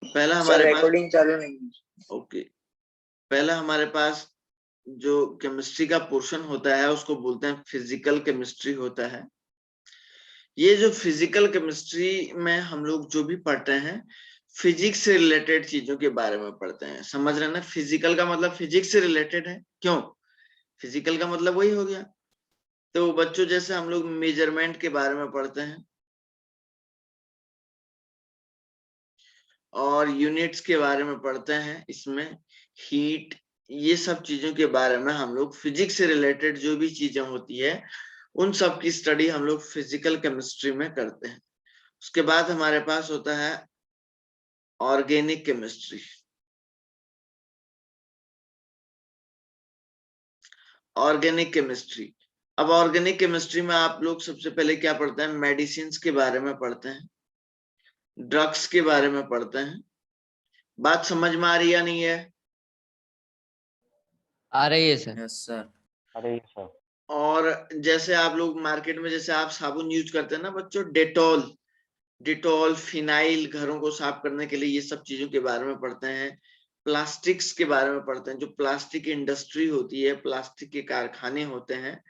पहला हमारे पास रिकॉर्डिंग चालू नहीं है। ओके, पहला हमारे पास जो केमिस्ट्री का पोर्शन होता है उसको बोलते हैं फिजिकल केमिस्ट्री होता है। ये जो फिजिकल केमिस्ट्री में हम लोग जो भी पढ़ते हैं फिजिक्स से रिलेटेड चीजों के बारे में पढ़ते हैं। समझ रहे हैं ना, फिजिकल का मतलब फिजिक्स से रिलेटेड है। क्यों? फिजिकल का मतलब वही हो गया। तो बच्चों जैसे हम लोग मेजरमेंट के बारे में पढ़ते हैं और यूनिट्स के बारे में पढ़ते हैं, इसमें हीट, ये सब चीजों के बारे में हम लोग फिजिक्स से रिलेटेड जो भी चीजें होती है उन सब की स्टडी हम लोग फिजिकल केमिस्ट्री में करते हैं। उसके बाद हमारे पास होता है ऑर्गेनिक केमिस्ट्री। ऑर्गेनिक केमिस्ट्री, अब ऑर्गेनिक केमिस्ट्री में आप लोग सबसे पहले क्या पढ़ते हैं? मेडिसिन के बारे में पढ़ते हैं, ड्रग्स के बारे में पढ़ते हैं। बात समझ में आ रही या नहीं है? आ रही है सर। Yes sir. अरे सर, और जैसे आप लोग मार्केट में जैसे आप साबुन यूज करते हैं ना बच्चों, डेटॉल, डिटॉल, फिनाइल, घरों को साफ करने के लिए, ये सब चीजों के बारे में पढ़ते हैं। प्लास्टिक्स के बारे में पढ़ते हैं, जो प्लास्टिक इंडस्ट्री होती है, प्लास्टिक के कारखाने होते हैं,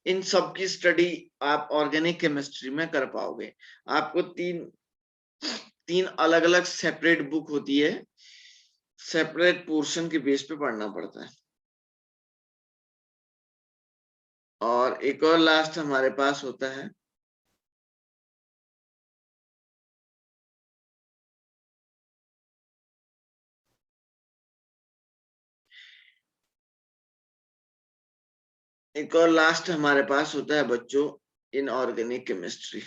इन सब की स्टडी आप ऑर्गेनिक केमिस्ट्री में कर पाओगे। आपको तीन अलग अलग सेपरेट बुक होती है, सेपरेट पोर्शन के बेस पे पढ़ना पड़ता है। और एक और लास्ट हमारे पास होता है हमारे पास होता है बच्चों इनऑर्गेनिक केमिस्ट्री।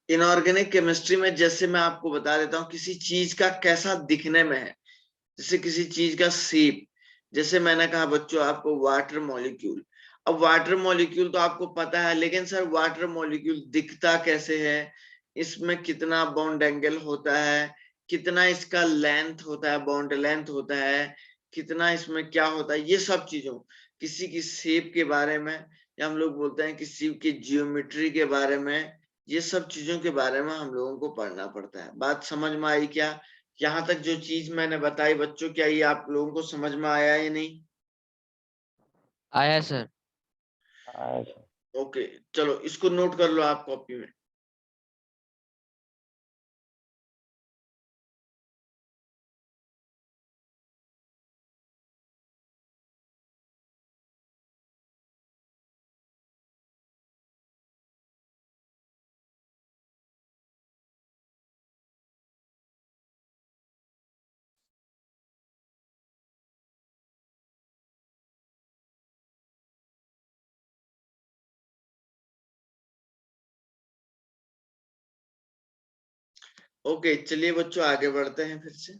इनऑर्गेनिक केमिस्ट्री में जैसे मैं आपको बता देता हूँ किसी चीज का कैसा दिखने में है, जैसे किसी चीज का शेप, जैसे मैंने कहा बच्चों आपको वाटर मॉलिक्यूल। अब वाटर मॉलिक्यूल तो आपको पता है, लेकिन सर वाटर मॉलिक्यूल दिखता कैसे है, इसमें कितना बॉन्ड एंगल होता है, कितना इसका लेंथ होता है, बॉन्ड लेंथ होता है, कितना इसमें क्या होता है, ये सब चीजों, किसी की शेप के बारे में, या हम लोग बोलते हैं किसी की जियोमेट्री के बारे में, ये सब चीजों के बारे में हम लोगों को पढ़ना पड़ता है। बात समझ में आई क्या? यहाँ तक जो चीज मैंने बताई बच्चों, क्या ये आप लोगों को समझ में आया या नहीं? आया सर। ओके, चलो इसको नोट कर लो आप कॉपी में। ओके, चलिए बच्चों आगे बढ़ते हैं फिर से।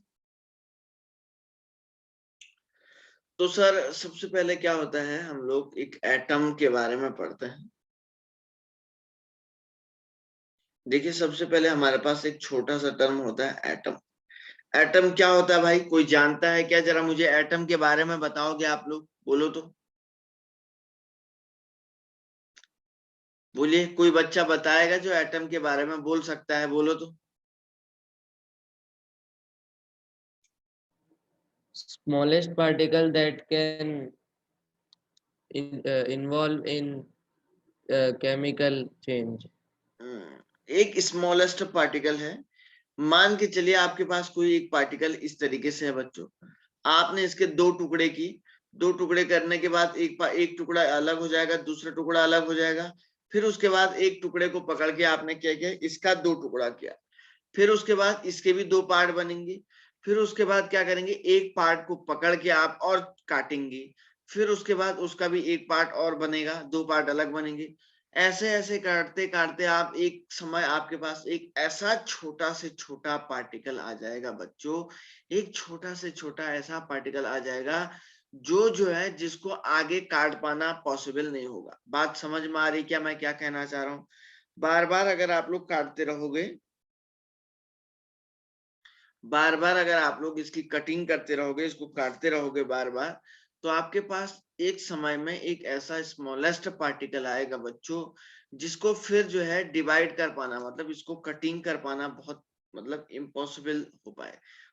तो सर सबसे पहले क्या होता है, हम लोग एक एटम के बारे में पढ़ते हैं। देखिए सबसे पहले हमारे पास एक छोटा सा टर्म होता है एटम। एटम क्या होता है भाई, कोई जानता है क्या? जरा मुझे एटम के बारे में बताओगे आप लोग, बोलो तो, बोलिए, कोई बच्चा बताएगा जो एटम के बारे में बोल सकता है, बोलो तो। Smallest particle that can involve in chemical change. एक स्मॉलेस्ट पार्टिकल है। मान के चलिए आपके पास कोई एक पार्टिकल इस तरीके से है बच्चों, आपने इसके दो टुकड़े की, दो टुकड़े करने के बाद एक टुकड़ा अलग हो जाएगा, दूसरा टुकड़ा अलग हो जाएगा, फिर उसके बाद एक टुकड़े को पकड़ के आपने क्या किया, इसका दो टुकड़ा किया, फिर उसके बाद इसके भी दो पार्ट बनेंगे, फिर उसके बाद क्या करेंगे, एक पार्ट को पकड़ के आप और काटेंगे, फिर उसके बाद उसका भी एक पार्ट और बनेगा, दो पार्ट अलग बनेंगे। ऐसे ऐसे काटते काटते आप एक समय आपके पास एक ऐसा छोटा से छोटा पार्टिकल आ जाएगा बच्चों, एक छोटा से छोटा ऐसा पार्टिकल आ जाएगा जो है जिसको आगे काट पाना पॉसिबल नहीं होगा। बात समझ में आ रही क्या मैं क्या कहना चाह रहा हूँ? बार बार अगर आप लोग काटते रहोगे, बार बार अगर आप लोग इसकी कटिंग करते रहोगे, इसको काटते रहोगे बार बार, तो आपके पास एक समय में एक ऐसा स्मॉलेस्ट पार्टिकल आएगा बच्चों, जिसको फिर जो है डिवाइड कर पाना, मतलब इसको कटिंग कर पाना बहुत मतलब इम्पॉसिबल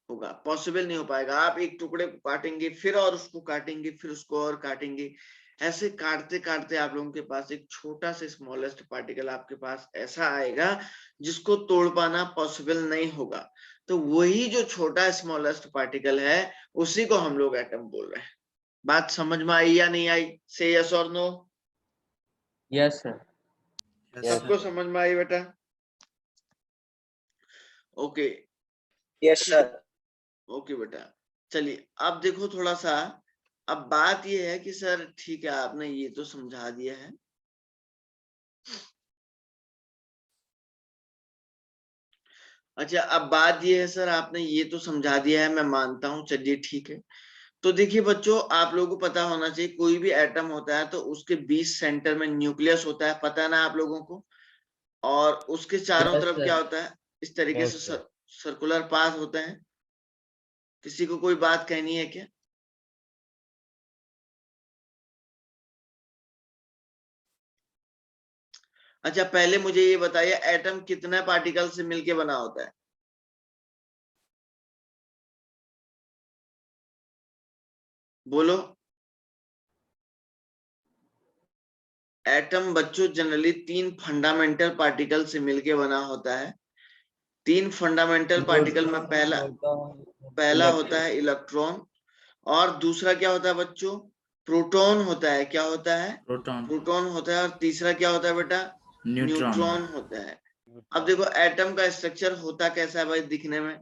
होगा, पॉसिबल नहीं हो पाएगा। आप एक टुकड़े को काटेंगे, फिर और उसको काटेंगे, फिर उसको और काटेंगे, ऐसे काटते काटते आप लोगों के पास एक छोटा सा स्मॉलेस्ट पार्टिकल आपके पास ऐसा आएगा जिसको तोड़ पाना पॉसिबल नहीं होगा। तो वही जो छोटा स्मॉलेस्ट पार्टिकल है उसी को हम लोग एटम बोल रहे हैं। बात समझ में आई या नहीं आई? से यस और नो? Yes sir. सबको समझ में आई बेटा? ओके। Yes sir. ओके बेटा, चलिए अब देखो थोड़ा सा। अब बात ये है कि सर ठीक है आपने ये तो समझा दिया है, अच्छा अब बात ये है सर आपने ये तो समझा दिया है, मैं मानता हूँ, चलिए ठीक है। तो देखिए बच्चों, आप लोगों को पता होना चाहिए कोई भी एटम होता है तो उसके बीच सेंटर में न्यूक्लियस होता है, पता है ना आप लोगों को? और उसके चारों यस तरफ क्या सर। होता है? इस तरीके यस से सर। सर्कुलर पाथ होते हैं। किसी को कोई बात कहनी है क्या? अच्छा पहले मुझे ये बताइए, एटम कितने पार्टिकल से मिलके बना होता है? बोलो। एटम बच्चों जनरली 3 फंडामेंटल पार्टिकल से मिलके बना होता है। 3 फंडामेंटल पार्टिकल में पहला होता है इलेक्ट्रॉन, और दूसरा क्या होता है बच्चों? प्रोटॉन होता है। क्या होता है? प्रोटॉन होता है। और तीसरा क्या होता है बेटा? न्यूट्रॉन होता है। अब देखो एटम का स्ट्रक्चर होता कैसा है भाई दिखने में?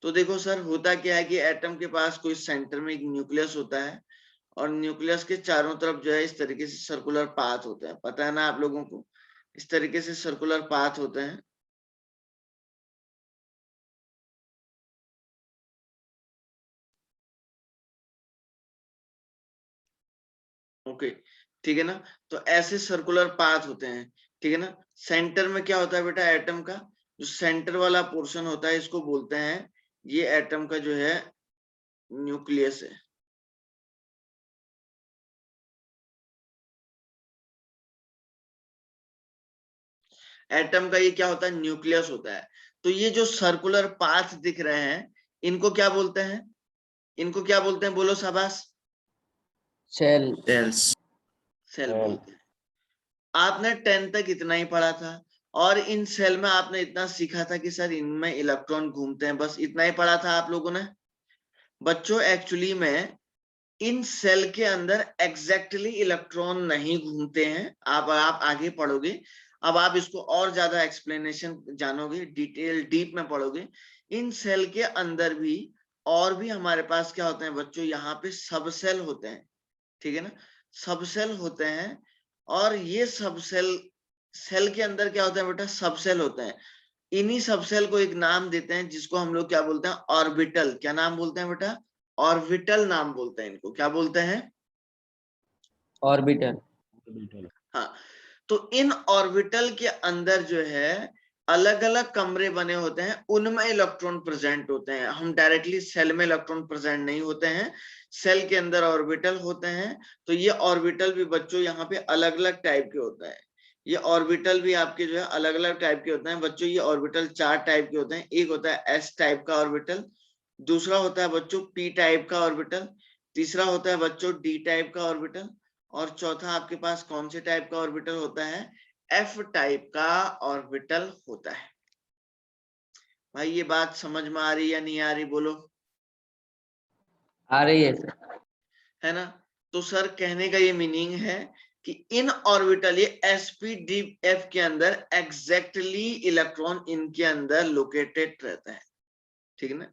तो देखो सर होता क्या है कि एटम के पास कोई सेंटर में एक न्यूक्लियस होता है, और न्यूक्लियस के चारों तरफ जो है इस तरीके से सर्कुलर पाथ होते हैं, पता है ना आप लोगों को? इस तरीके से सर्कुलर पाथ होते हैं। ओके, ठीक है ना? तो ऐसे सर्कुलर पाथ होते हैं, ठीक है ना? सेंटर में क्या होता है बेटा एटम का? जो सेंटर वाला पोर्शन होता है इसको बोलते हैं, ये एटम का जो है न्यूक्लियस है। एटम का ये क्या होता है? न्यूक्लियस होता है। तो ये जो सर्कुलर पाथ दिख रहे हैं इनको क्या बोलते हैं? इनको क्या बोलते हैं? बोलो शाबाश। सेल। सेल बोलते हैं। आपने 10 तक इतना ही पढ़ा था, और इन सेल में आपने इतना सीखा था कि सर इनमें इलेक्ट्रॉन घूमते हैं, बस इतना ही पढ़ा था आप लोगों ने। बच्चों एक्चुअली में इन सेल के अंदर एग्जैक्टली इलेक्ट्रॉन नहीं घूमते हैं, आप आगे पढ़ोगे, अब आप इसको और ज्यादा एक्सप्लेनेशन जानोगे, डिटेल डीप में पढ़ोगे। इन सेल के अंदर भी और भी हमारे पास क्या होते हैं बच्चों? यहाँ पे सब सेल होते हैं, ठीक है ना? सब सेल होते हैं, और ये सब सेल, सेल के अंदर क्या होता है बेटा? सब सेल होते हैं। इन्हीं सब सेल को एक नाम देते हैं जिसको हम लोग क्या बोलते हैं? ऑर्बिटल। क्या नाम बोलते हैं बेटा? ऑर्बिटल नाम बोलते हैं इनको। क्या बोलते हैं? ऑर्बिटल। हाँ। तो इन ऑर्बिटल के अंदर जो है अलग अलग कमरे बने होते हैं, उनमें इलेक्ट्रॉन प्रेजेंट होते हैं। हम डायरेक्टली सेल में इलेक्ट्रॉन प्रेजेंट नहीं होते हैं, सेल के अंदर ऑर्बिटल होते हैं। तो ये ऑर्बिटल भी बच्चों यहाँ पे अलग अलग टाइप के होता है। ये ऑर्बिटल भी आपके जो है अलग अलग टाइप के होते हैं बच्चों। ये ऑर्बिटल 4 टाइप के होते हैं। एक होता है एस टाइप का ऑर्बिटल, दूसरा होता है बच्चों पी टाइप का ऑर्बिटल, तीसरा होता है बच्चों डी टाइप का ऑर्बिटल, और चौथा आपके पास कौन से टाइप का ऑर्बिटल होता है? एफ टाइप का ऑर्बिटल होता है। भाई ये बात समझ में आ रही या नहीं आ रही? बोलो। आ रही है सर। है ना? तो सर कहने का ये मीनिंग है कि इन ऑर्बिटल ये sp-d-f के अंदर एग्जैक्टली इलेक्ट्रॉन इनके अंदर लोकेटेड रहता है, ठीक है ना?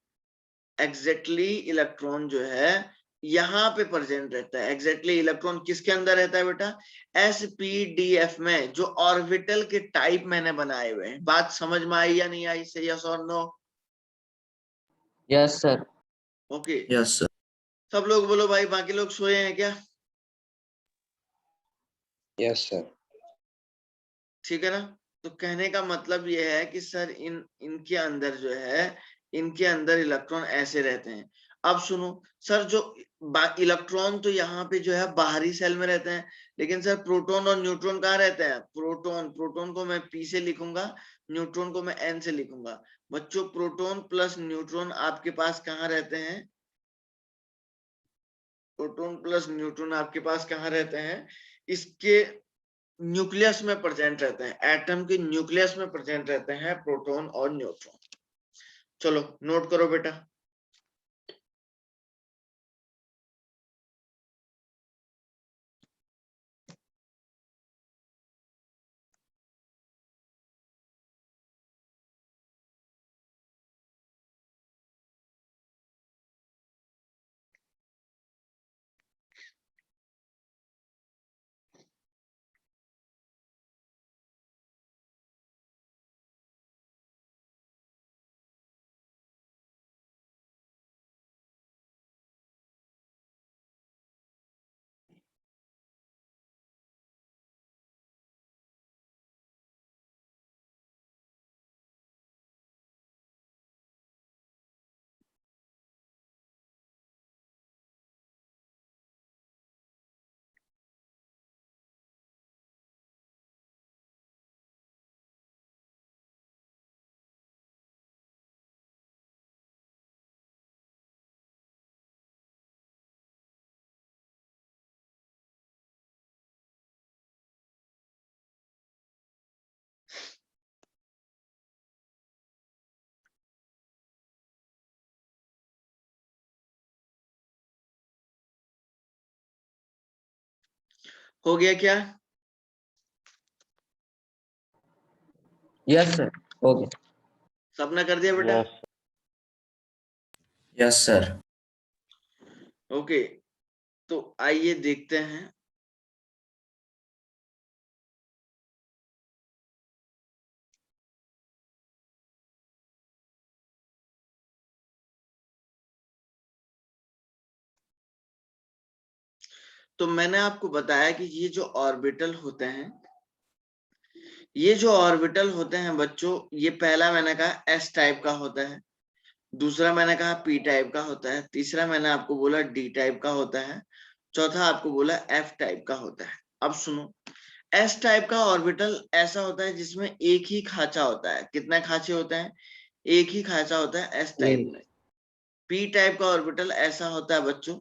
एग्जैक्टली इलेक्ट्रॉन जो है यहाँ पे प्रेजेंट रहता है। एग्जैक्टली इलेक्ट्रॉन किसके अंदर रहता है बेटा? sp-d-f में, जो ऑर्बिटल के टाइप मैंने बनाए हुए हैं। बात समझ में आई या नहीं आई? से यस और no? Yes sir. Okay. Yes sir. सब लोग बोलो भाई, बाकी लोग सोए हैं क्या? Yes sir. ठीक है ना? तो कहने का मतलब यह है कि सर इनके अंदर जो है, इनके अंदर इलेक्ट्रॉन ऐसे रहते हैं। अब सुनो सर, जो इलेक्ट्रॉन तो यहाँ पे जो है बाहरी सेल में रहते हैं, लेकिन सर प्रोटॉन और न्यूट्रॉन कहाँ रहते हैं? प्रोटॉन को मैं P से लिखूंगा, न्यूट्रॉन को मैं N से लिखूंगा। बच्चों प्रोटॉन प्लस न्यूट्रॉन आपके पास कहाँ रहते हैं? प्रोटॉन प्लस न्यूट्रॉन आपके पास कहाँ रहते हैं? इसके न्यूक्लियस में प्रेजेंट रहते हैं, एटम के न्यूक्लियस में प्रेजेंट रहते हैं प्रोटॉन और न्यूट्रॉन। चलो नोट करो बेटा। हो गया क्या? यस सर, हो गया। सबने कर दिया बेटा? Yes sir. ओके, तो आइए देखते हैं। तो मैंने आपको बताया कि ये जो ऑर्बिटल होते हैं, ये जो ऑर्बिटल होते हैं बच्चों, ये पहला मैंने कहा एस टाइप का होता है, दूसरा मैंने कहा पी टाइप का होता है, तीसरा मैंने आपको बोला डी टाइप का होता है, चौथा आपको बोला एफ टाइप का होता है। अब सुनो, एस टाइप का ऑर्बिटल ऐसा होता है जिसमें एक ही खांचा होता है। कितने खांचे होते हैं? एक ही खांचा होता है एस टाइप में। पी टाइप का ऑर्बिटल ऐसा होता है बच्चों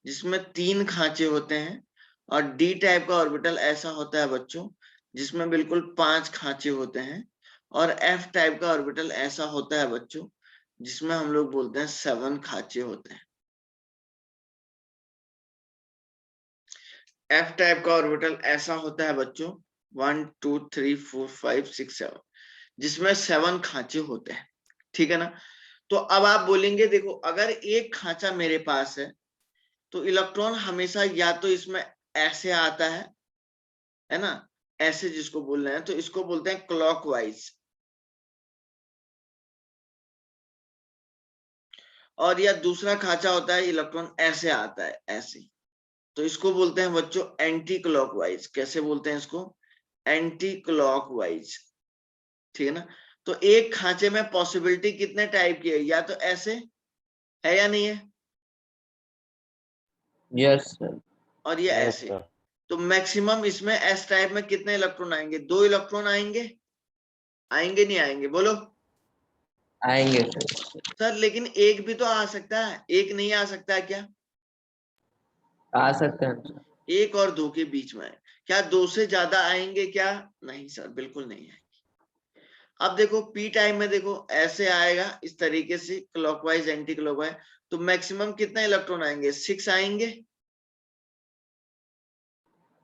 जिसमें 3 खांचे होते हैं, और डी टाइप का ऑर्बिटल ऐसा होता है बच्चों जिसमें बिल्कुल 5 खांचे होते हैं, और एफ टाइप का ऑर्बिटल ऐसा होता है बच्चों जिसमें हम लोग बोलते हैं 7 खांचे होते हैं। एफ टाइप का ऑर्बिटल ऐसा होता है बच्चों 1 2 3 4 5 6 7, जिसमें 7 खांचे होते हैं। ठीक है ना? तो अब आप बोलेंगे देखो, अगर एक खांचा मेरे पास है तो इलेक्ट्रॉन हमेशा या तो इसमें ऐसे आता है ना, ऐसे जिसको बोल रहे हैं, तो इसको बोलते हैं क्लॉकवाइज, और या दूसरा खांचा होता है इलेक्ट्रॉन ऐसे आता है, ऐसे, तो इसको बोलते हैं बच्चों एंटी क्लॉकवाइज। कैसे बोलते हैं इसको? Anti clockwise. ठीक है ना? तो एक खांचे में पॉसिबिलिटी कितने टाइप की है? या तो ऐसे है या नहीं है, यस सर। और ये ऐसे। तो मैक्सिमम इसमें एस टाइप में कितने इलेक्ट्रॉन आएंगे? 2 इलेक्ट्रॉन आएंगे? आएंगे नहीं आएंगे? बोलो। आएंगे सर। सर लेकिन एक भी तो आ सकता है, एक नहीं आ सकता है क्या? आ सकते हैं सर। 1 और 2 के बीच में है। क्या 2 से ज्यादा आएंगे क्या? नहीं सर, बिल्कुल नहीं आएंगे। अब देखो पी टाइम में देखो ऐसे आएगा, इस तरीके से क्लॉकवाइज एंटी क्लॉकवाइज, तो मैक्सिमम कितने इलेक्ट्रॉन आएंगे? 6 आएंगे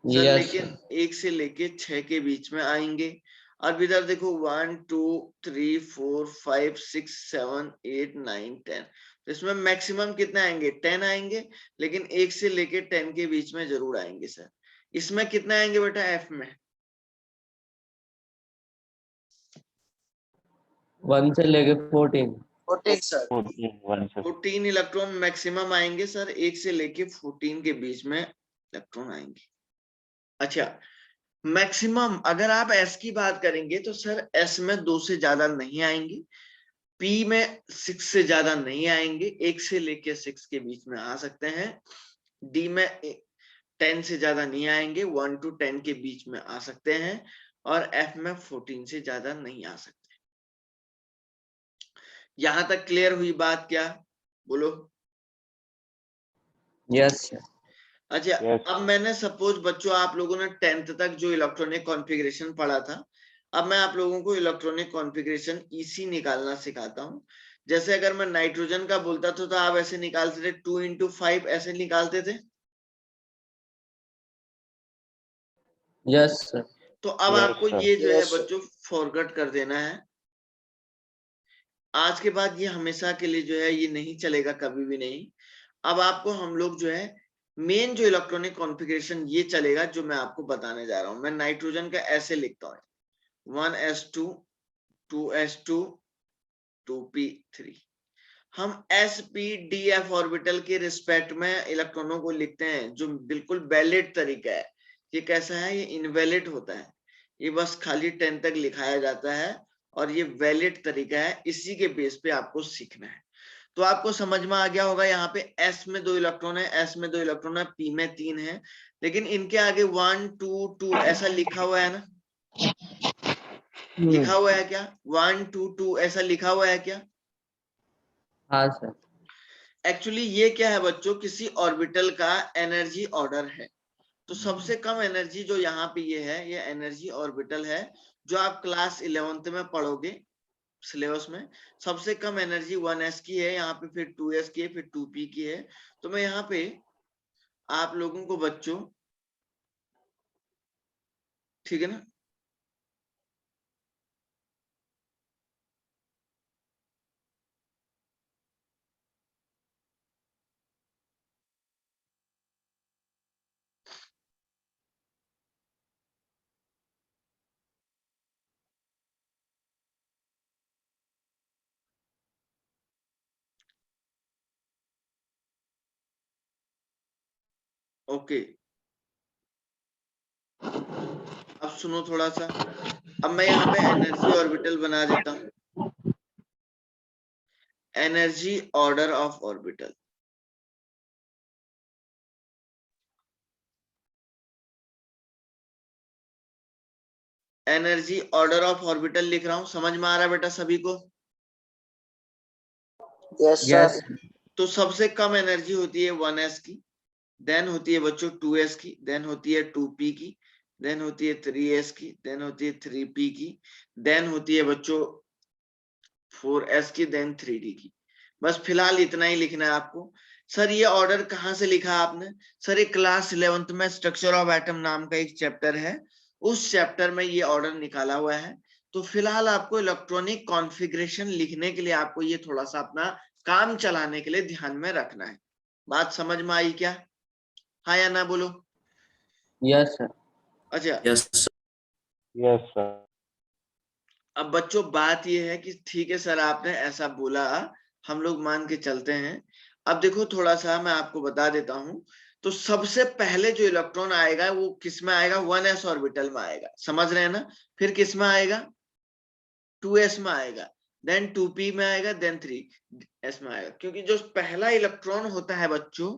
सर, यस लेकिन सर। 1 से लेके 6 के बीच में आएंगे। अब इधर देखो 1 2 3 4 5 6 7 8 9 10, तो इसमें मैक्सिमम कितने आएंगे? 10 आएंगे, लेकिन 1 से लेके 10 के बीच में जरूर आएंगे सर। इसमें कितने आएंगे बेटा एफ में? 1 से लेके 14। 14 सर। 14 इलेक्ट्रॉन मैक्सिमम आएंगे सर, 1 से लेके 14 के बीच में इलेक्ट्रॉन आएंगे। अच्छा, मैक्सिमम अगर आप एस की बात करेंगे तो सर एस में 2 से ज्यादा नहीं आएंगे, पी में 6 से ज्यादा नहीं आएंगे, 1 से लेके 6 के बीच में आ सकते हैं। डी में 10 से ज्यादा नहीं आएंगे, 1 to 10 के बीच में आ सकते हैं। और एफ में 14 से ज्यादा नहीं आ सकते। यहां तक क्लियर हुई बात क्या? बोलो। Yes sir. अच्छा, अब मैंने सपोज बच्चों आप लोगों ने 10th तक जो इलेक्ट्रॉनिक कॉन्फ़िगरेशन पढ़ा था, अब मैं आप लोगों को इलेक्ट्रॉनिक कॉन्फ़िगरेशन ईसी निकालना सिखाता हूं। जैसे अगर मैं नाइट्रोजन का बोलता था तो आप ऐसे निकालते थे, 2 into 5 ऐसे निकालते थे। Yes sir. तो अब आपको ये जो है Yes, sir. बच्चों फॉरगेट कर देना है। आज के बाद ये हमेशा के लिए जो है ये नहीं चलेगा, कभी भी नहीं। अब आपको हम लोग जो है मेन जो इलेक्ट्रॉनिक कॉन्फ़िगरेशन ये चलेगा जो मैं आपको बताने जा रहा हूं। मैं नाइट्रोजन का ऐसे लिखता हूं, 1s2 2s2 2p3। हम sp-df ऑर्बिटल के रिस्पेक्ट में इलेक्ट्रॉनों को लिखते हैं जो बिल्कुल वैलिड तरीका है। ये कैसा है? ये इनवैलिड होता है, ये बस खाली 10 तक लिखाया जाता है और ये वैलिड तरीका है। इसी के बेस पे आपको सीखना है। तो आपको समझ में आ गया होगा, यहाँ पे s में 2 इलेक्ट्रॉन है, s में 2 इलेक्ट्रॉन है, p में 3 है, लेकिन इनके आगे 1 2 2 ऐसा लिखा हुआ है ना? लिखा हुआ है क्या? 1 2 2 ऐसा लिखा हुआ है क्या? हाँ सर। एक्चुअली ये क्या है बच्चों, किसी ऑर्बिटल का एनर्जी ऑर्डर है। तो सबसे कम एनर्जी जो यहाँ पे ये है, ये एनर्जी ऑर्बिटल है जो आप क्लास 11th में पढ़ोगे सिलेबस में। सबसे कम एनर्जी 1s की है, यहाँ पे फिर 2s की है, फिर 2p की है। तो मैं यहाँ पे आप लोगों को बच्चों, ठीक है ना, ओके। अब सुनो थोड़ा सा, अब मैं यहाँ पे एनर्जी ऑर्बिटल बना देता हूँ, energy order of orbital. Energy order of orbital लिख रहा हूं, समझ में आ रहा है बेटा सभी को? Yes, sir. यस। तो सबसे कम एनर्जी होती है 1s की, देन होती है बच्चों 2s की, देन होती है 2p की, देन होती है 3s की, देन होती है 3p की, देन होती है बच्चों 4s की, देन 3d की। बस फिलहाल इतना ही लिखना है आपको। सर ये ऑर्डर कहाँ से लिखा आपने? सर ये क्लास 11th में स्ट्रक्चर ऑफ एटम नाम का एक चैप्टर है, उस चैप्टर में ये ऑर्डर निकाला हुआ है। तो फिलहाल आपको इलेक्ट्रॉनिक कॉन्फ़िगरेशन लिखने के लिए आपको ये थोड़ा सा अपना काम चलाने के लिए ध्यान में रखना है। बात समझ में आई क्या? हाँ या ना बोलो। Yes sir. अच्छा, यस सर। अब बच्चों बात ये है कि ठीक है सर आपने ऐसा बोला, हम लोग मान के चलते हैं। अब देखो थोड़ा सा मैं आपको बता देता हूं। तो सबसे पहले जो इलेक्ट्रॉन आएगा वो किस में आएगा? 1s ऑर्बिटल में आएगा, समझ रहे हैं ना? फिर किस में आएगा? 2s में आएगा, देन 2p में आएगा, देन 3s में आएगा। क्योंकि जो पहला इलेक्ट्रॉन होता है बच्चों,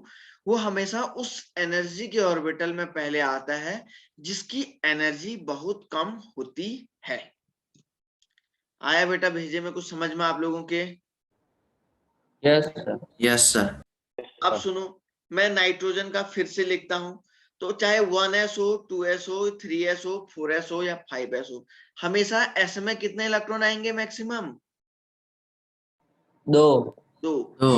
वो हमेशा उस एनर्जी के ऑर्बिटल में पहले आता है जिसकी एनर्जी बहुत कम होती है। आया बेटा भेजे में कुछ समझ में आप लोगों के? Yes sir. Yes sir. अब सुनो, मैं नाइट्रोजन का फिर से लिखता हूं। तो चाहे 1s हो, 2s हो, 3s हो, 4s हो या 5s हो, हमेशा s में कितने इलेक्ट्रॉन आएंगे मैक्सिमम? 2। 2। दो।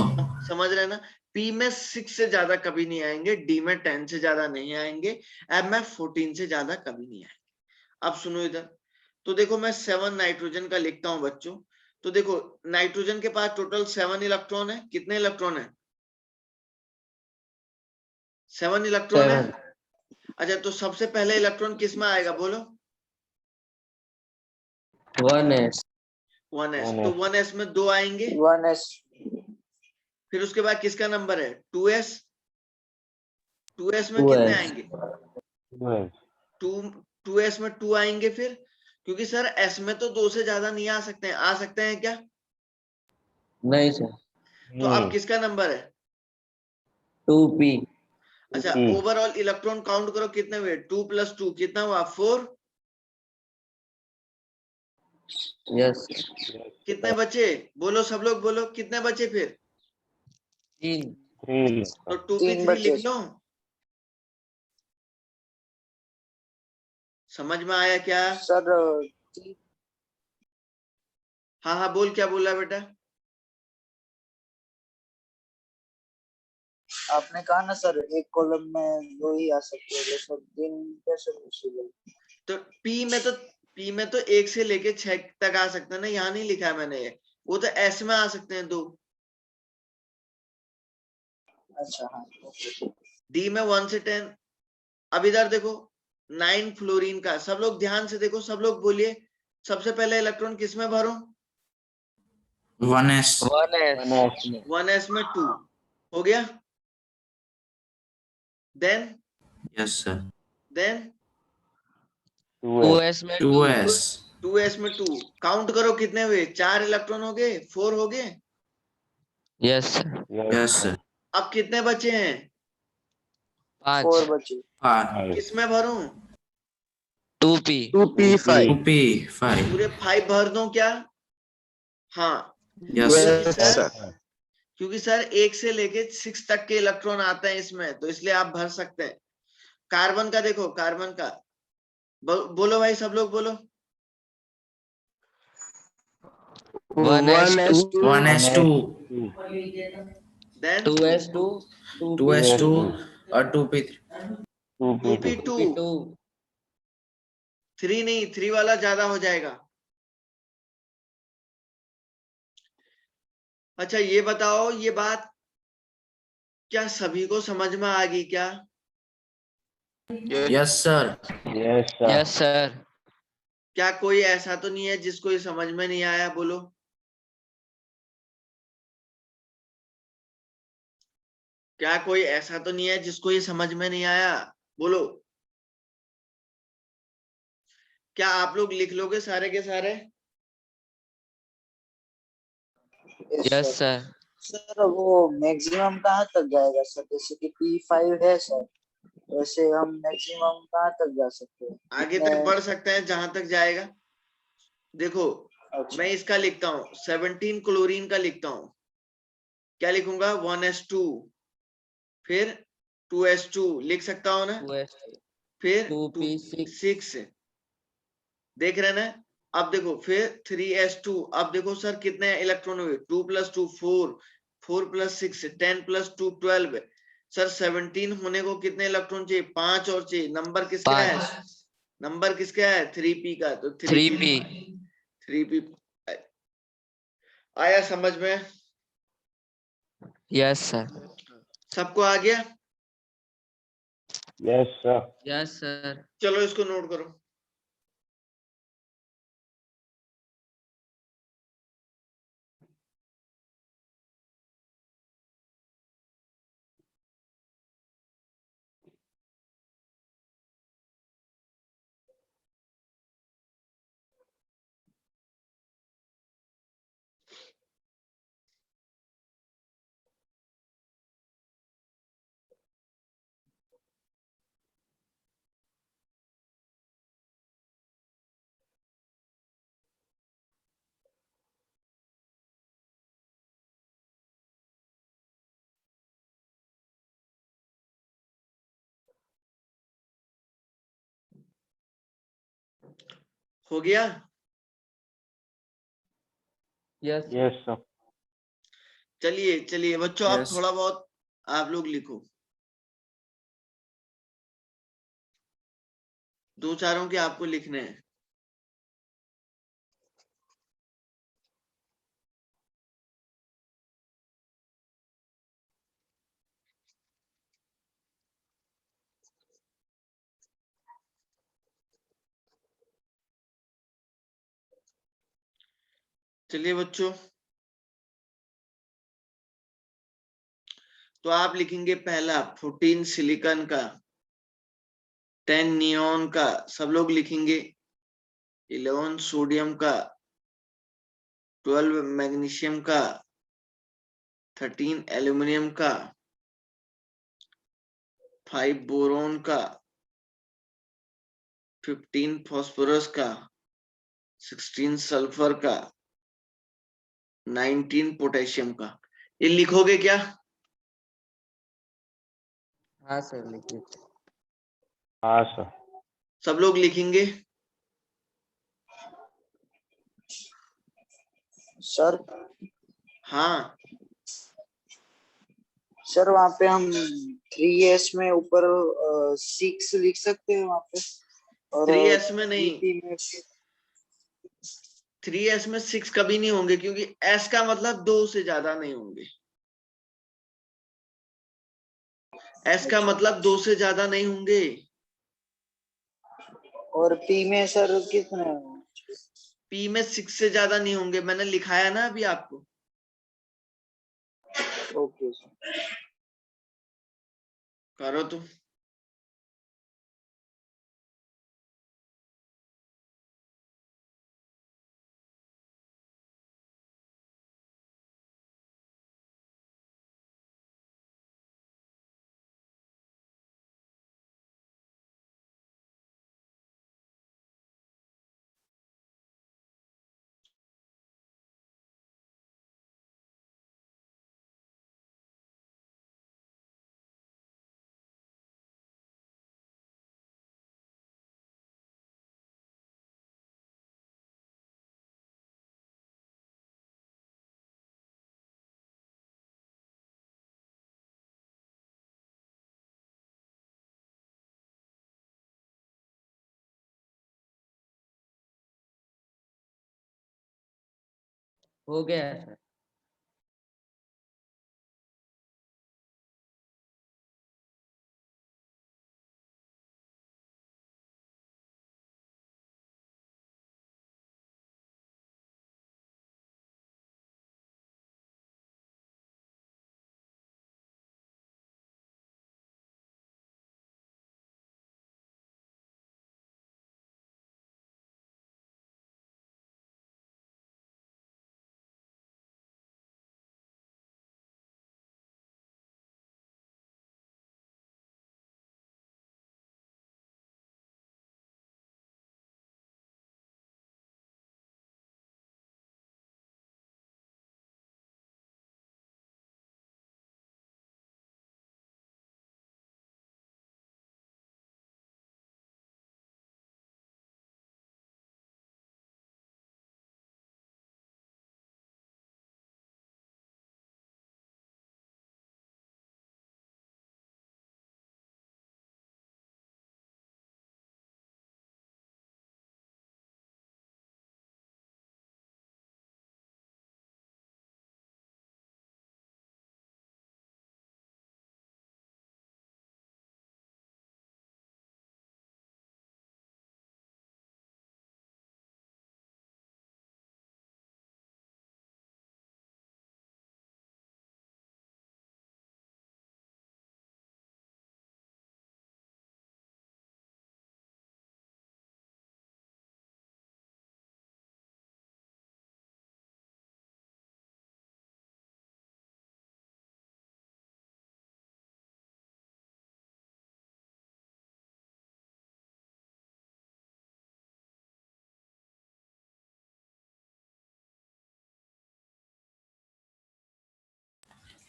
समझ रहे हैं ना? p में 6 से ज्यादा कभी नहीं आएंगे, d में 10 से ज्यादा नहीं आएंगे, f में 14 से ज्यादा कभी नहीं आएंगे। अब सुनो इधर, तो देखो मैं 7 नाइट्रोजन का लिखता हूं बच्चों। तो देखो नाइट्रोजन के पास टोटल 7 इलेक्ट्रॉन है। कितने इलेक्ट्रॉन है? 7 इलेक्ट्रॉन है। 7। अच्छा, तो सबसे पहले इलेक्ट्रॉन किस में आएगा बोलो? 1s। 1s। तो 1s में 2 आएंगे। 1s. फिर उसके बाद किसका नंबर है? 2s। 2s में कितने 2s। आएंगे? 2s में 2 आएंगे। फिर क्योंकि सर s में तो 2 से ज्यादा नहीं आ सकते हैं, आ सकते हैं क्या? नहीं सर। तो अब किसका नंबर है? 2p। अच्छा, ओवरऑल इलेक्ट्रॉन काउंट करो कितने हुए? 2 + 2 कितना हुआ? 4। यस। कितने बचे? बोलो, सब लोग बोलो, कितने बचे फिर? 3। तो 3 2p3 लिख बचे। लो। समझ में आया क्या? सर हाँ हाँ, बोल, क्या बोला बेटा? आपने कहा ना सर एक कॉलम में 2 ही आ सकते हैं, जैसे 3 कैसे पॉसिबल? तो पी में तो 1 से लेके 6 तक आ सकते हैं ना, यहाँ नहीं लिखा है मैंने ये। वो तो एस में आ सकते हैं 2। अच्छा हाँ ओके। डी में 1 से 10। अब इधर देखो, 9 फ्लोरीन का। सब लोग ध्यान से देखो, सब लोग बोलिए, सबसे पहले इलेक्ट्रॉन किस में भरो? 1s 1s में 2 हो गया। देन yes sir 2s में 2s 2s में 2 काउंट करो कितने हुए? 4 इलेक्ट्रॉन हो गए, 4 हो गए। Yes sir. yes sir अब कितने बचे हैं? 5। 4 बचे। 5 किस में भरूं? 2p। 2p5 पूरे 5 भर दूं क्या? हाँ, yes क्योंकि sir सर क्योंकि सर 1 से लेके 6 तक के इलेक्ट्रॉन आते हैं इसमें, तो इसलिए आप भर सकते हैं। कार्बन का देखो, कार्बन का बोलो भाई, सब लोग बोलो। 1s2 1s2 then 2s2 2s2 और 2p3 2p2। 2p2 3 नहीं, 3 वाला ज्यादा हो जाएगा। अच्छा, ये बताओ, ये बात क्या सभी को समझ में आ गई क्या? yes sir yes sir. क्या कोई ऐसा तो नहीं है जिसको ये समझ में नहीं आया? बोलो। क्या कोई ऐसा तो नहीं है जिसको ये समझ में नहीं आया? बोलो। क्या आप लोग लिख लोगे सारे के सारे? Yes sir. सर वो मैक्सिमम कहाँ तक जाएगा सर? जैसे कि P5 है सर, वैसे हम मैक्सिमम कहाँ तक जा सकते हैं? आगे तक बढ़ सकते हैं जहां तक जाएगा। देखो, अच्छा मैं इसका लिखता हूं, 17 क्लोरीन का लिखता हूं। क्या लिखूंगा? 1s2, फिर 2s2 लिख सकता हूं ना? 2s2 फिर 2p6 6, देख रहे ना? अब देखो, फिर 3s2। अब देखो सर, कितने इलेक्ट्रॉन हुए? 2 + 2 4, 4 + 6 10 + 2 12। सर 17 होने को कितने इलेक्ट्रॉन चाहिए? 5 और चाहिए। नंबर किसका है? 5। नंबर किसका है? 3p का। तो 3p। 3p आया समझ में? Yes sir. सबको आ गया? Yes sir. चलो इसको नोट करो। हो गया? यस। चलिए चलिए बच्चों, आप yes थोड़ा बहुत आप लोग लिखो। दो चारों के आपको लिखने हैं। चलिए बच्चों, तो आप लिखेंगे पहला 14 सिलिकॉन का, 10 नियॉन का, सब लोग लिखेंगे। 11 सोडियम का, 12 मैग्नीशियम का, 13 एल्यूमिनियम का, 5 बोरोन का, 15 फास्फोरस का, 16 सल्फर का, 19 पोटेशियम का। ये लिखोगे क्या? हाँ सर लिखिए। हाँ सर। सब लोग लिखेंगे? सर हाँ, सर वहाँ पे हम 3s में ऊपर 6 लिख सकते हैं वहाँ पे, और 3s में नहीं, 3p में 3s में 6 कभी नहीं होंगे, क्योंकि s का मतलब 2 से ज्यादा नहीं होंगे। s का मतलब 2 से ज्यादा नहीं होंगे। और p में सर कितने हैं? p में 6 से ज्यादा नहीं होंगे, मैंने लिखाया ना अभी आपको। Okay sir. करो तुम। हो गया सर।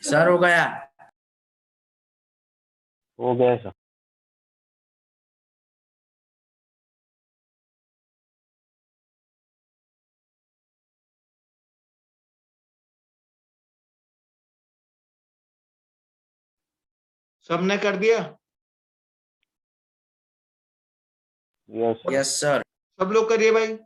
सर हो गया। हो गया सर। सबने कर दिया? Yes sir. Yes sir. सब लोग करिए भाई।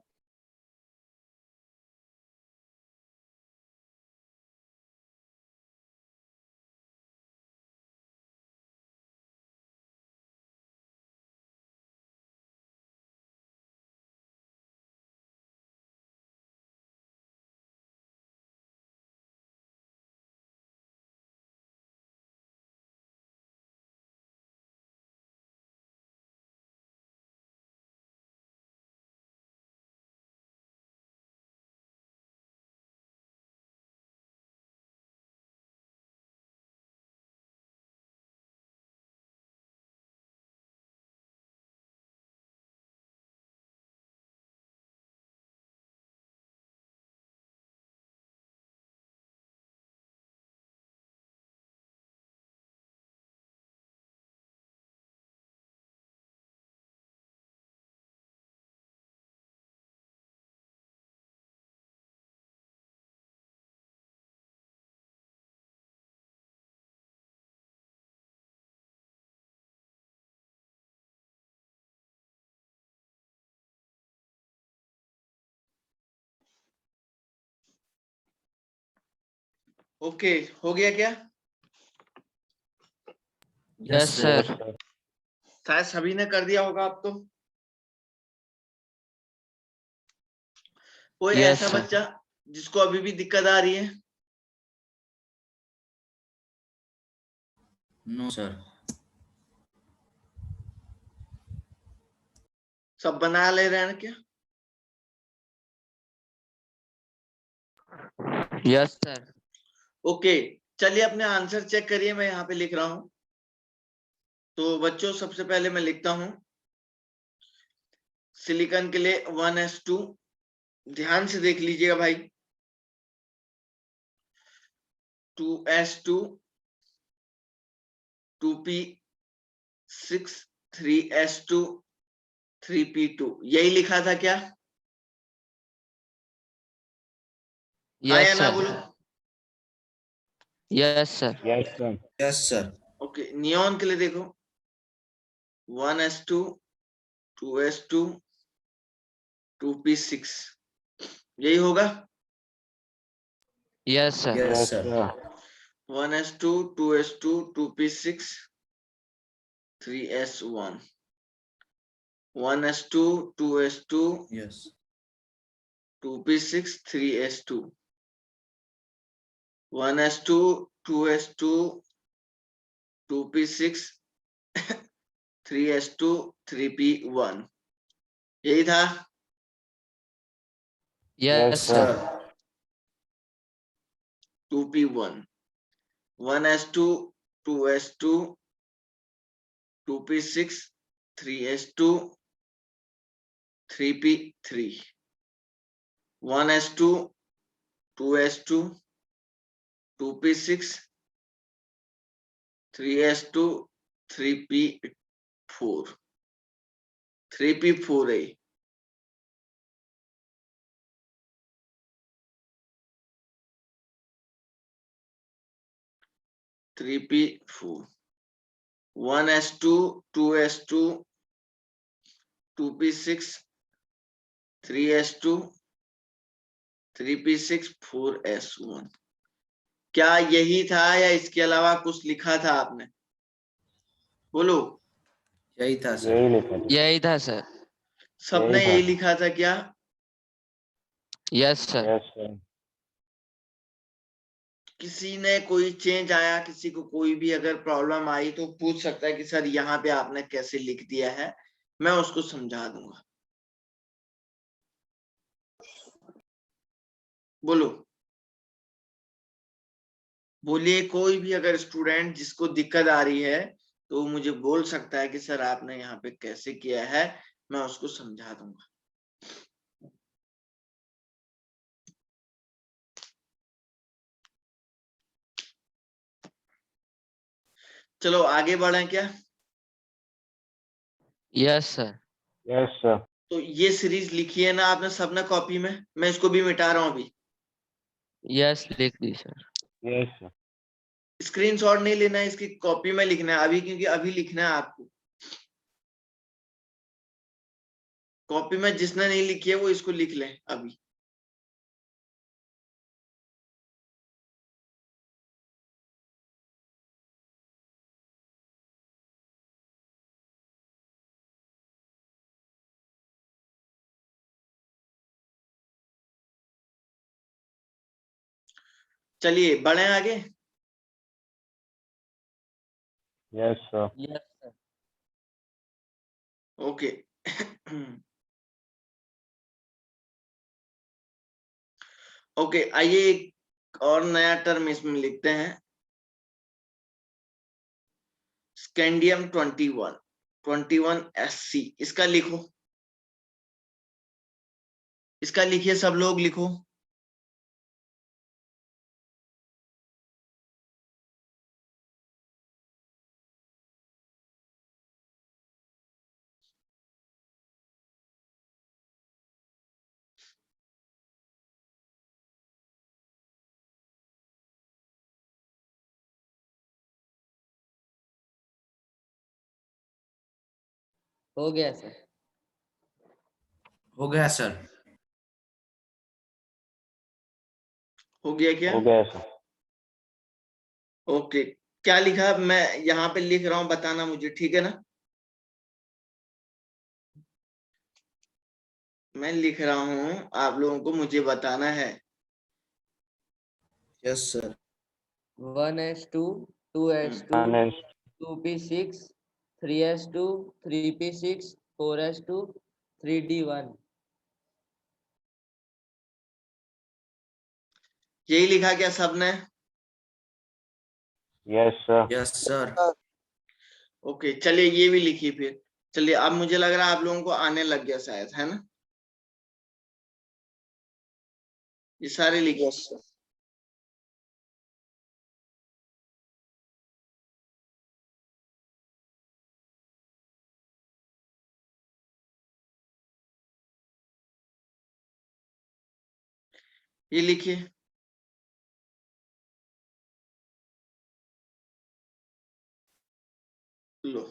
ओके, हो गया क्या? Yes sir. sir. शायद सभी ने कर दिया होगा अब तो। कोई Yes, ऐसा sir. बच्चा जिसको अभी भी दिक्कत आ रही है? No, sir. सब बना ले रहे हैं क्या? Yes, sir. ओके, चलिए अपने आंसर चेक करिए, मैं यहाँ पे लिख रहा हूं। तो बच्चों सबसे पहले मैं लिखता हूं सिलिकॉन के लिए 1s2, ध्यान से देख लीजिएगा भाई। 2s2 2p6 3s2 3p2, यही लिखा था क्या? हाँ Yes, या ना sir. बोलो? Yes, sir. Yes, sir. Yes, sir. Okay, neon के लिए देखो 1s2 2s2 2p6, यही होगा। Yes, sir. Yes, Yes, sir. sir. 1s2 2s2 2p6 3s1, 1s2 2s2 Yes. 2p6 3s2, 1s2 2s2 2p6 3s2 3p1, यही था। Yes, Yes, sir. sir. 2p1, 1s2 2s2 2p6 3s2 3p3, 1s2 2s2 2p6 3s2 3p4, 3p4 है। Three P four, 1s2 2s2 2p6 3s2 3p6 4s1, क्या यही था या इसके अलावा कुछ लिखा था आपने? बोलो, यही था सर। यही लिखा था। यही था सर। सबने यही यही था। लिखा था क्या? Yes, sir. Yes, sir. किसी ने कोई चेंज आया, किसी को कोई भी अगर प्रॉब्लम आई तो पूछ सकता है कि सर यहाँ पे आपने कैसे लिख दिया है, मैं उसको समझा दूंगा। बोलो, बोलिए, कोई भी अगर स्टूडेंट जिसको दिक्कत आ रही है तो मुझे बोल सकता है कि सर आपने यहाँ पे कैसे किया है, मैं उसको समझा दूंगा। चलो आगे बढ़े क्या? Yes, sir. Yes, sir. तो ये सीरीज लिखी है ना आपने सबने कॉपी में, मैं इसको भी मिटा रहा हूँ अभी। Yes, लिख दी सर। Yes, sir. स्क्रीनशॉट नहीं लेना है, इसकी कॉपी में लिखना है अभी, क्योंकि अभी लिखना है आपको। कॉपी में जिसने नहीं लिखी है वो इसको लिख ले अभी। चलिए बढ़े आगे। Yes, sir. Yes, sir. Okay okay, आइए एक और नया टर्म इसमें लिखते हैं, स्कैंडियम 21SC, इसका लिखो, इसका लिखिए, सब लोग लिखो। हो गया सर। हो गया सर। हो गया क्या? हो गया sir. ओके, क्या लिखा मैं यहाँ पे लिख रहा हूँ, बताना मुझे, ठीक है ना? मैं लिख रहा हूँ, आप लोगों को मुझे बताना है। Yes sir. 1s2, 2s2, 1s 2p6, 3s2, 3p6, 4s2, 3d1। यही लिखा क्या सबने? yes sir, yes sir. Okay, चलिए ये भी लिखिए फिर। चलिए, अब मुझे लग रहा है आप लोगों को आने लग गया शायद, है ना? ये सारे लिखिए। Yes sir. ये लिखिए। लो,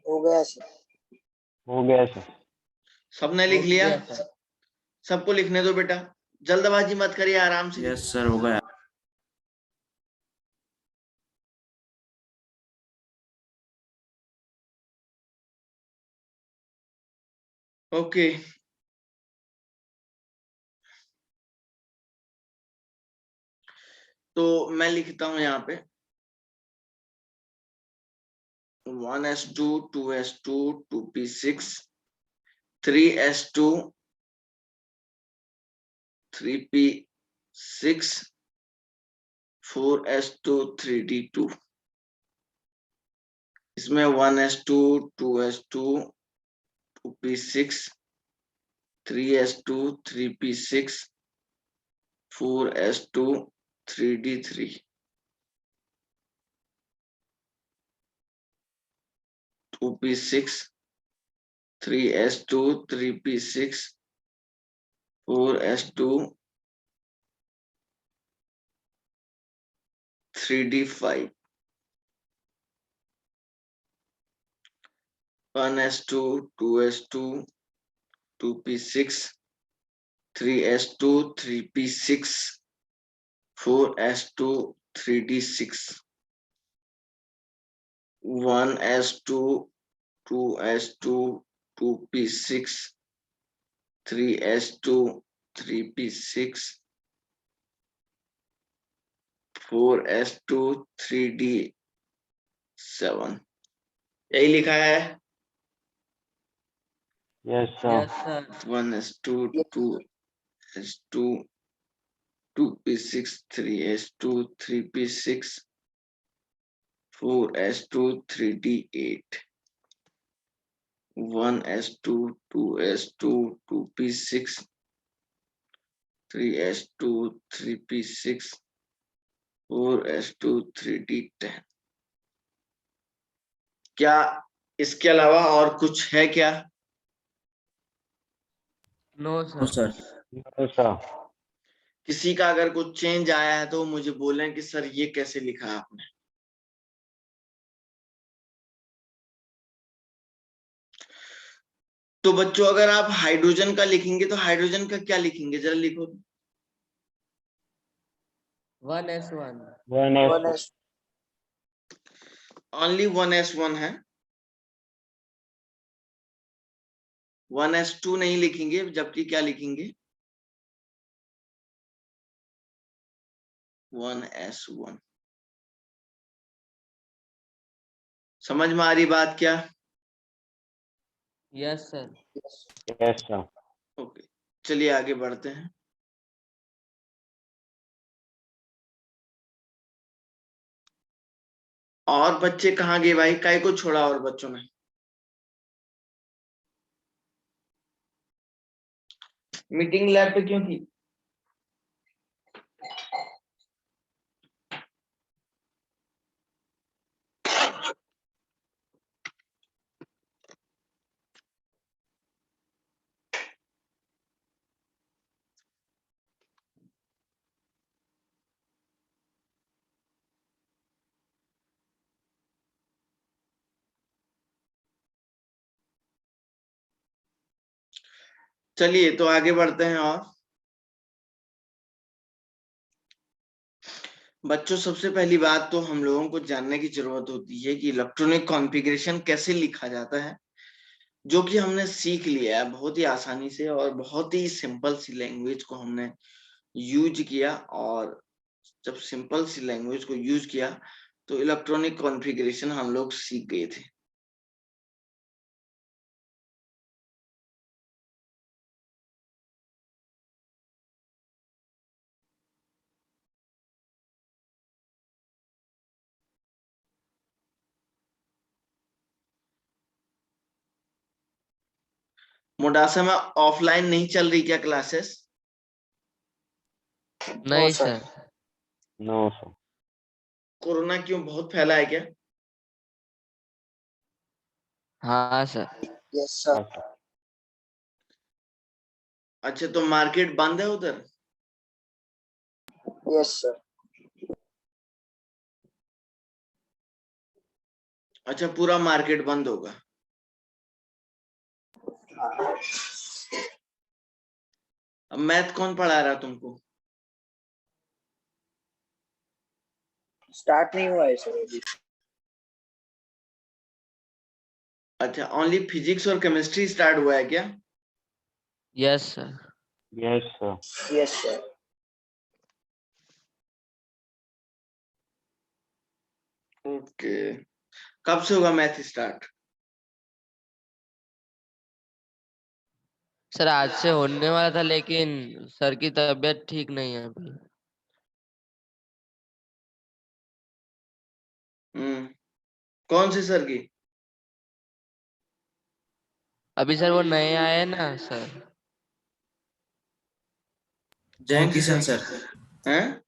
हो गया सर। हो गया सर। सबने लिख हो लिया? गया सर। सबको लिखने दो बेटा, जल्दबाजी मत करिए, आराम से लिखिए। यस सर, हो गया। ओके, तो मैं लिखता हूं यहाँ पे 1s2, 2s2, 2p6, 3s2, 3p6, 4s2, 3d2। इसमें 1s2, 2s2, 2p6, 3s2, 3p6, 4s2, 3d3, 2p6, 3s2, 3p6, 4s2, 3d5, 1s2, 2s2, 2p6, 3s2, 3p6, 4s2, 3d6, 1s2, 2s2, 2p6, 3s2, 3p6, 4s2, 3d7। यही लिखा है। yes sir, yes sir. 1s2, 2s2, 2p6, 3s2, 3p6, 4s2, 3d8, 1s2, 2s2, 2p6, 3s2, 3p6, 4s2, 3d10। क्या इसके अलावा और कुछ है क्या? No no sir. Sir. no sir, किसी का अगर कुछ चेंज आया है तो मुझे बोलें कि सर ये कैसे लिखा आपने। तो बच्चों अगर आप हाइड्रोजन का लिखेंगे तो हाइड्रोजन का क्या लिखेंगे, जरा लिखो। 1s1। 1s, ओनली 1s1 है, 1s2 नहीं लिखेंगे, जबकि क्या लिखेंगे 1s1। समझ में आ रही बात क्या? Yes sir. yes sir, okay, चलिए आगे बढ़ते हैं। और बच्चे कहाँ गए भाई, काय को छोड़ा और बच्चों ने? मीटिंग लैब पे क्यों थी? चलिए तो आगे बढ़ते हैं। और बच्चों सबसे पहली बात तो हम लोगों को जानने की जरूरत होती है कि इलेक्ट्रॉनिक कॉन्फ़िगरेशन कैसे लिखा जाता है, जो कि हमने सीख लिया है बहुत ही आसानी से और बहुत ही सिंपल सी लैंग्वेज को हमने यूज किया। और जब सिंपल सी लैंग्वेज को यूज किया तो इलेक्ट्रॉनिक कॉन्फ़िगरेशन हम लोग सीख गए थे। मोडासा में ऑफलाइन नहीं चल रही क्या क्लासेस? नहीं sir. Sir. no sir, corona क्यों बहुत फैला है क्या? हाँ sir. Yes sir. yes sir, अच्छा, तो मार्केट बंद है उधर? Yes sir. अच्छा, पूरा मार्केट बंद होगा। अब मैथ कौन पढ़ा रहा तुमको? स्टार्ट नहीं हुआ है सर अभी। अच्छा, ओनली फिजिक्स और केमिस्ट्री स्टार्ट हुआ है क्या? Yes sir. yes sir, yes sir. Okay, कब से होगा मैथ स्टार्ट? सर आज से होने वाला था, लेकिन सर की तबीयत ठीक नहीं है अभी। कौन से सर की? अभी सर वो नए आए हैं ना सर। जय कौन से किशन सर? सर। हैं?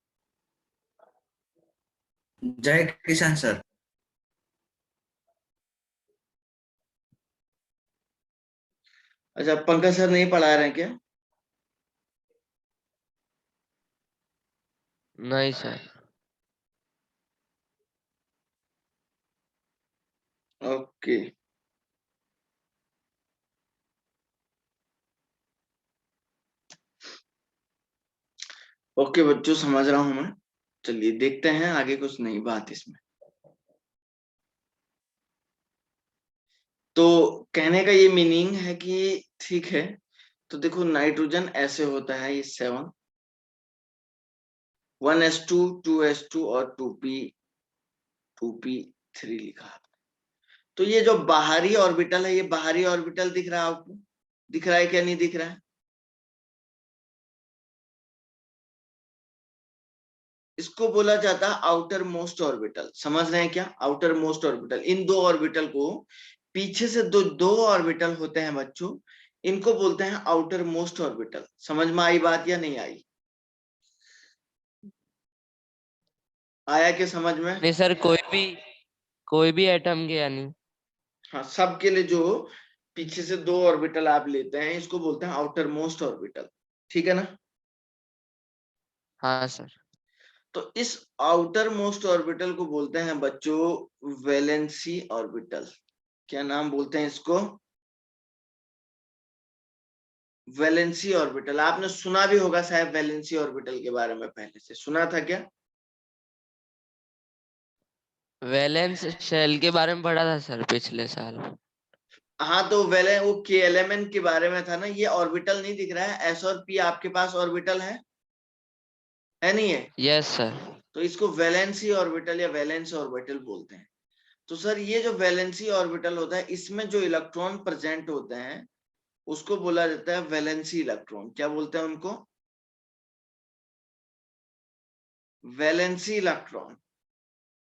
जय किशन सर। अच्छा, पंकज सर नहीं पढ़ा रहे हैं क्या? नहीं सर। ओके, ओके बच्चों, समझ रहा हूं मैं। चलिए देखते हैं आगे कुछ नई बात इसमें। तो कहने का ये मीनिंग है कि ठीक है, तो देखो नाइट्रोजन ऐसे होता है, ये 7, 1s2, 2s2 और 2p3 लिखा। तो ये जो बाहरी ऑर्बिटल है, ये बाहरी ऑर्बिटल दिख रहा है आपको? दिख रहा है क्या, नहीं दिख रहा है? इसको बोला जाता है आउटर मोस्ट ऑर्बिटल। समझ रहे हैं क्या? आउटर मोस्ट ऑर्बिटल, इन दो ऑर्बिटल को, पीछे से दो दो ऑर्बिटल होते हैं बच्चों, इनको बोलते हैं आउटर मोस्ट ऑर्बिटल। समझ में आई बात या नहीं आई? आया क्या समझ में? नहीं सर, कोई भी एटम के यानी। हाँ, सबके लिए जो पीछे से दो ऑर्बिटल आप लेते हैं, इसको बोलते हैं आउटर मोस्ट ऑर्बिटल। ठीक है ना? हाँ सर। तो इस आउटर मोस्ट ऑर्बिटल को बोलते हैं बच्चों वैलेंसी ऑर्बिटल। क्या नाम बोलते हैं इसको? वैलेंसी ऑर्बिटल आपने सुना भी होगा शायद, वैलेंसी ऑर्बिटल के बारे में पहले से सुना था क्या? वैलेंस शेल के बारे में पढ़ा था सर पिछले साल। हाँ तो वो KLMN के बारे में था ना। ये ऑर्बिटल नहीं दिख रहा है, S और P आपके पास ऑर्बिटल है नहीं है? Yes sir. तो इसको वैलेंसी ऑर्बिटल या वैलेंस ऑर्बिटल बोलते हैं। तो सर ये जो वैलेंसी ऑर्बिटल होता है, इसमें जो इलेक्ट्रॉन प्रेजेंट होते हैं उसको बोला जाता है वैलेंसी इलेक्ट्रॉन। क्या बोलते हैं उनको? Valency electron.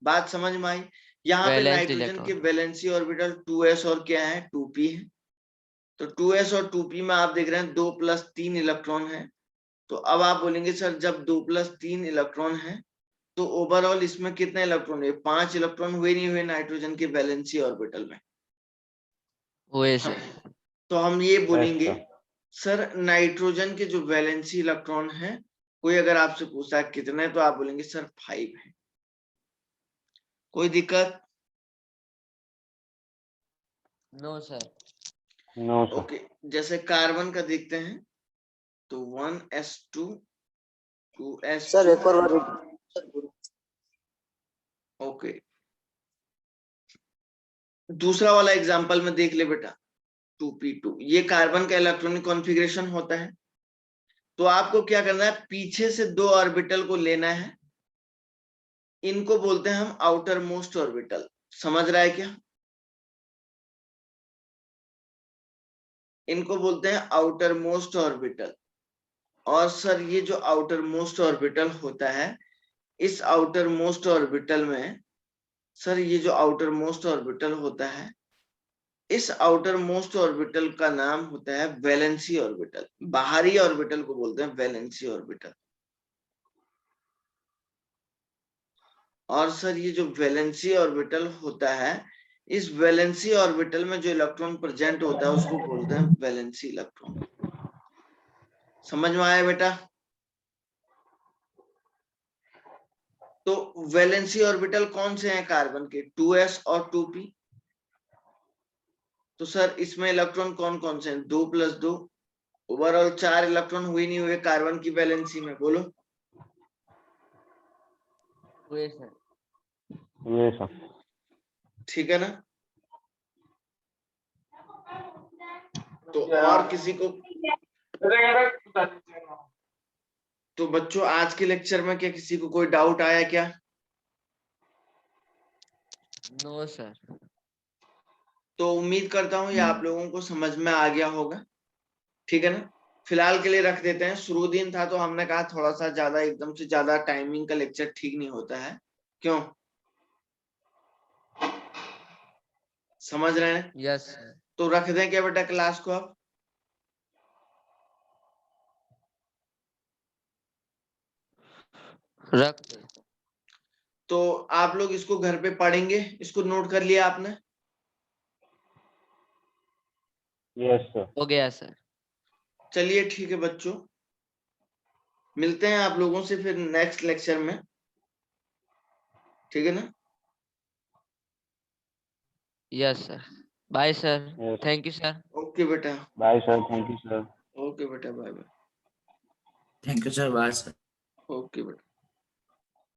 बात समझ में आई? यहाँ पे वैलेंस नाइट्रोजन के इलेक्ट्रॉन। वैलेंसी ऑर्बिटल 2s और क्या है 2p है। तो 2s और 2p में आप देख रहे हैं 2 + 3 इलेक्ट्रॉन है। तो अब आप बोलेंगे सर जब 2 + 3 इलेक्ट्रॉन है तो ओवरऑल इसमें कितने इलेक्ट्रॉन है? 5 इलेक्ट्रॉन हुए नहीं हुए नाइट्रोजन के वैलेंसी ऑर्बिटल में? हुए सर। तो हम ये बोलेंगे sir. सर नाइट्रोजन के जो वैलेंसी इलेक्ट्रॉन है, कोई अगर आपसे पूछता है कितने, तो आप बोलेंगे सर 5 है। कोई दिक्कत? No sir. No, sir. Okay जैसे कार्बन का देखते हैं तो 1s2 2s2 सर एक और बार repeat। ओके दूसरा वाला एग्जांपल में देख ले बेटा 2p2। ये कार्बन का इलेक्ट्रॉनिक कॉन्फ़िगरेशन होता है। तो आपको क्या करना है, पीछे से 2 ऑर्बिटल को लेना है। इनको बोलते हैं हम आउटर मोस्ट ऑर्बिटल। समझ रहा है क्या? इनको बोलते हैं आउटर मोस्ट ऑर्बिटल। और सर ये जो आउटर मोस्ट ऑर्बिटल होता है, इस आउटर मोस्ट ऑर्बिटल में सर ये जो आउटर मोस्ट ऑर्बिटल होता है, इस आउटर मोस्ट ऑर्बिटल का नाम होता है वैलेंसी ऑर्बिटल। बाहरी ऑर्बिटल को बोलते हैं वैलेंसी ऑर्बिटल। और सर ये जो वैलेंसी ऑर्बिटल होता है, इस वैलेंसी ऑर्बिटल में जो इलेक्ट्रॉन प्रेजेंट होता है उसको बोलते हैं वैलेंसी इलेक्ट्रॉन। समझ में आया बेटा? तो वैलेंसी ऑर्बिटल कौन से हैं कार्बन के? 2s और 2p। तो सर इसमें इलेक्ट्रॉन कौन कौन से हैं? 2 + 2। ओवरऑल 4 इलेक्ट्रॉन हुए नहीं हुए कार्बन की वैलेंसी में? बोलो। हुए सर। Yes, sir. ठीक है ना? तो और किसी को? तो बच्चों आज के लेक्चर में क्या किसी को कोई डाउट आया क्या? No sir. तो उम्मीद करता हूँ ये आप लोगों को समझ में आ गया होगा। ठीक है ना? फिलहाल के लिए रख देते हैं। शुरू दिन था तो हमने कहा थोड़ा सा ज्यादा, एकदम से ज्यादा टाइमिंग का लेक्चर ठीक नहीं होता है। क्यों? समझ रहे हैं? Yes sir. तो रख दें क्या बेटा क्लास को अब? रख दो। तो आप लोग इसको घर पे पढ़ेंगे? इसको नोट कर लिया आपने? Yes, sir. हो गया सर। चलिए ठीक है बच्चों, मिलते हैं आप लोगों से फिर नेक्स्ट लेक्चर में। ठीक है ना? Yes sir. Bye sir. Yes. Thank you sir. Okay बेटा। Bye, sir. Thank you, sir. Okay बेटा, bye bye. Thank you sir, bye sir. Okay बेटा।